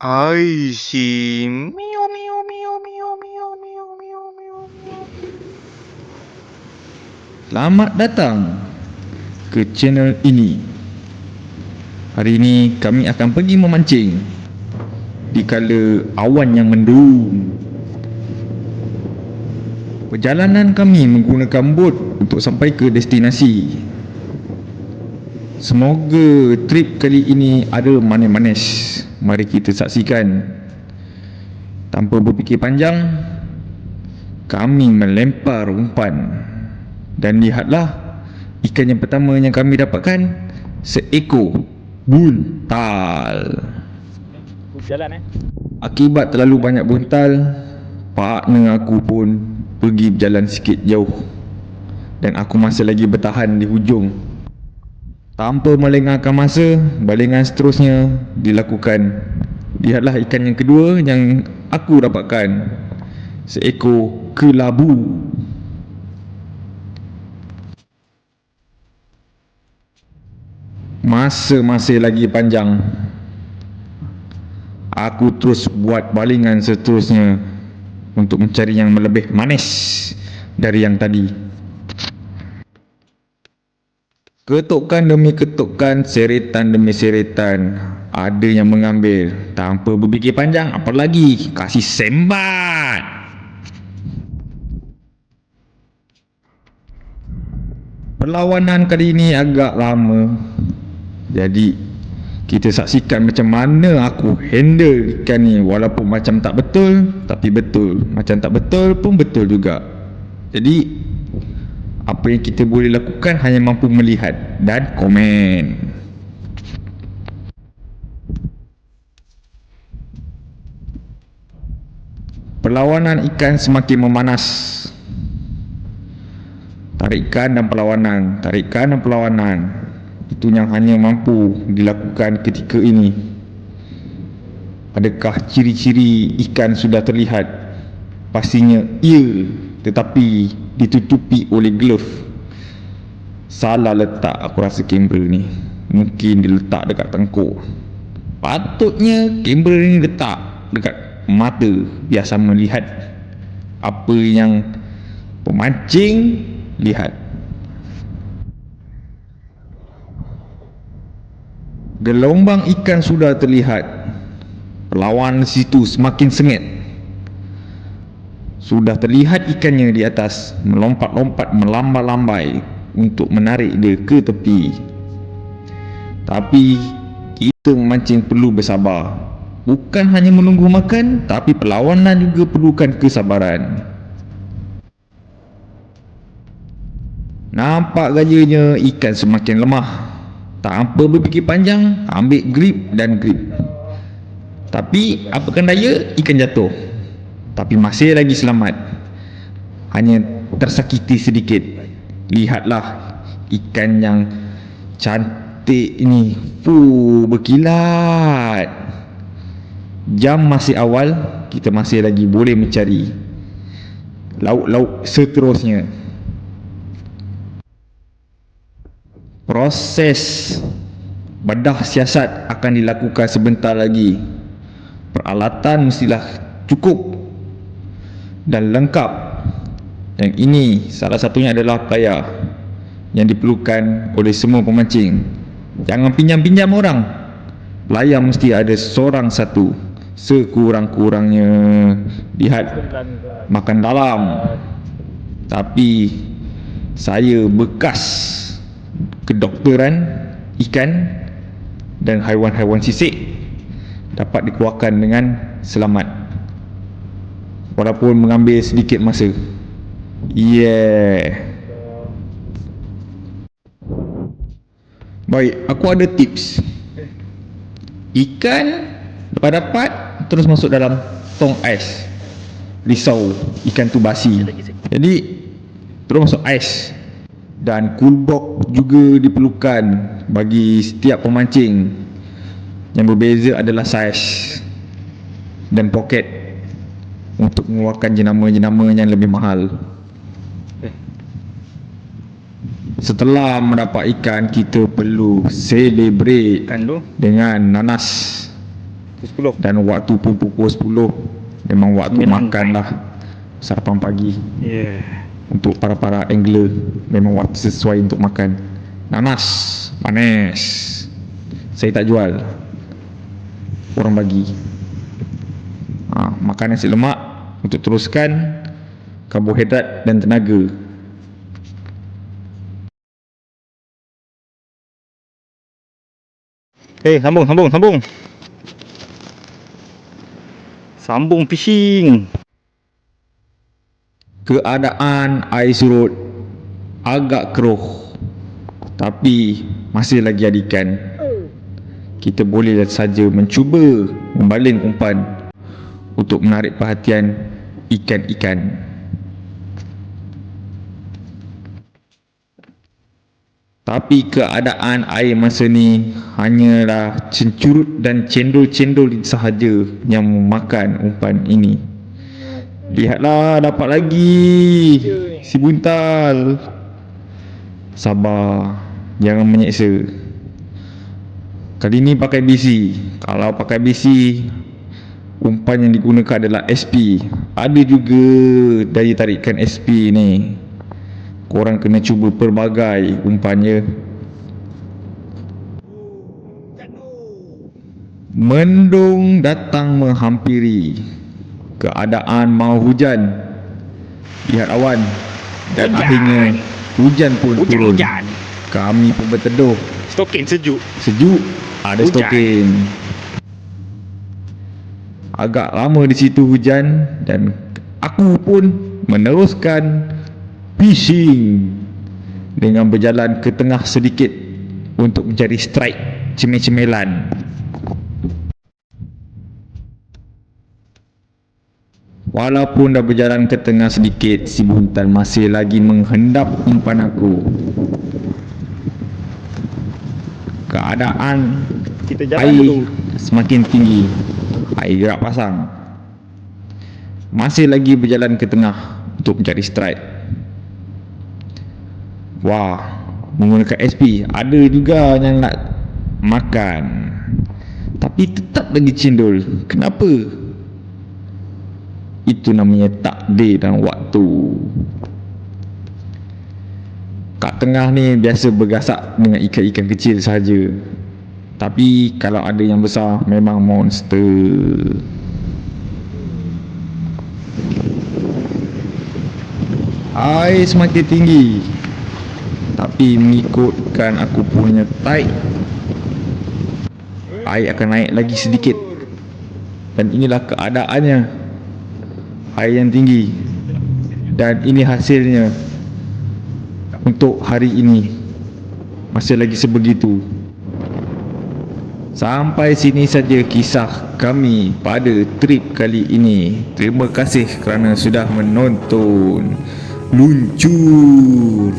I see. Meow meow meow meow meow meow meow meow meow. Selamat datang ke channel ini. Hari ini kami akan pergi memancing di kala awan yang mendung. Perjalanan kami menggunakan bot untuk sampai ke destinasi. Semoga trip kali ini ada manis-manis. Mari kita saksikan. Tanpa berfikir panjang, kami melempar umpan. Dan lihatlah, ikan yang pertama yang kami dapatkan, seekor buntal. Jalan Akibat terlalu banyak buntal, partner aku pun pergi berjalan sikit jauh. Dan aku masih lagi bertahan di hujung. Tanpa melengahkan masa, balingan seterusnya dilakukan. Lihatlah ikan yang kedua yang aku dapatkan, seekor kelabu. Masa masih lagi panjang. Aku terus buat balingan seterusnya untuk mencari yang lebih manis dari yang tadi. Ketukan demi ketukan, seretan demi seretan, ada yang mengambil. Tanpa berfikir panjang, apa lagi, kasih sembat. Perlawanan kali ini agak lama, jadi kita saksikan macam mana aku handle ikan ni. Walaupun macam tak betul, tapi betul. Macam tak betul pun betul juga. Jadi apa yang kita boleh lakukan hanya mampu melihat dan komen. Perlawanan ikan semakin memanas. Tarikan dan perlawanan, tarikan dan perlawanan, itu yang hanya mampu dilakukan ketika ini. Adakah ciri-ciri ikan sudah terlihat? Pastinya ya, tetapi ditutupi oleh glove. Salah letak aku rasa kamera ni. Mungkin diletak dekat tengkuk. Patutnya kamera ni letak dekat mata, biar sama lihat apa yang pemancing lihat. Gelombang ikan sudah terlihat. Perlawanan situ semakin sengit. Sudah terlihat ikannya di atas, melompat-lompat, melambai-lambai untuk menarik dia ke tepi. Tapi kita memancing perlu bersabar. Bukan hanya menunggu makan, tapi perlawanan juga perlukan kesabaran. Nampak gayanya ikan semakin lemah. Tanpa berfikir panjang, ambil grip dan grip. Tapi apakan daya, ikan jatuh. Tapi masih lagi selamat. Hanya tersakiti sedikit. Lihatlah ikan yang cantik ini, berkilat. Jam masih awal, kita masih lagi boleh mencari lauk-lauk seterusnya. Proses bedah siasat akan dilakukan sebentar lagi. Peralatan mestilah cukup dan lengkap. Yang ini salah satunya adalah pelayar yang diperlukan oleh semua pemancing. Jangan pinjam-pinjam orang. Pelayar mesti ada seorang satu, sekurang-kurangnya. Lihat, makan dalam. Tapi saya bekas kedokteran ikan dan haiwan-haiwan sisik dapat dikeluarkan dengan selamat, walaupun mengambil sedikit masa. Baik, aku ada tips. Ikan dapat terus masuk dalam tong ais. Risau ikan tu basi, jadi terus masuk ais. Dan cool box juga diperlukan bagi setiap pemancing. Yang berbeza adalah saiz dan poket untuk mengeluarkan jenama-jenama yang lebih mahal. Setelah mendapat ikan, kita perlu celebrate dengan nanas. 10. Dan waktu pun pukul 10. Memang waktu Memang. makan lah. Sarapan pagi. Yeah. Untuk para-para angler, memang waktu sesuai untuk makan. Nanas, manis. Saya tak jual, orang bagi. Makan nasi lemak untuk teruskan karbohidrat dan tenaga. Sambung. Sambung fishing. Keadaan air surut agak keruh, tapi masih lagi ada ikan. Kita boleh saja mencuba membaling umpan untuk menarik perhatian ikan-ikan. Tapi keadaan air masa ni hanyalah cencurut dan cendol-cendol sahaja yang memakan umpan ini. Lihatlah, dapat lagi si buntal. Sabar, jangan menyeksa. Kali ni pakai BC. Kalau pakai BC, umpan yang digunakan adalah SP. Ada juga daya tarikan SP ni. Korang kena cuba pelbagai umpannya. Mendung datang menghampiri. Keadaan mau hujan. Lihat awan. Dan Hujan. akhirnya hujan pun turun. Hujan. Kami pun berteduh. Stokin sejuk. Sejuk, ada Hujan. stokin. Agak lama di situ hujan dan aku pun meneruskan fishing dengan berjalan ke tengah sedikit untuk mencari strike cemil-cemilan. Walaupun dah berjalan ke tengah sedikit, si buntal masih lagi menghendap umpan aku. Keadaan Kita jalan air dulu. semakin tinggi. Air gerak pasang. Masih lagi berjalan ke tengah untuk mencari strike. Wah, menggunakan SP. Ada juga yang nak makan, tapi tetap lagi cendol. Kenapa? Itu namanya takdir dan waktu. Kat tengah ni biasa bergasak dengan ikan-ikan kecil saja. Tapi kalau ada yang besar, memang monster. Air semakin tinggi, tapi mengikutkan aku punya tide, air akan naik lagi sedikit. Dan inilah keadaannya. Air yang tinggi. Dan ini hasilnya untuk hari ini. Masih lagi sebegitu. Sampai sini saja kisah kami pada trip kali ini. Terima kasih kerana sudah menonton. Luncur.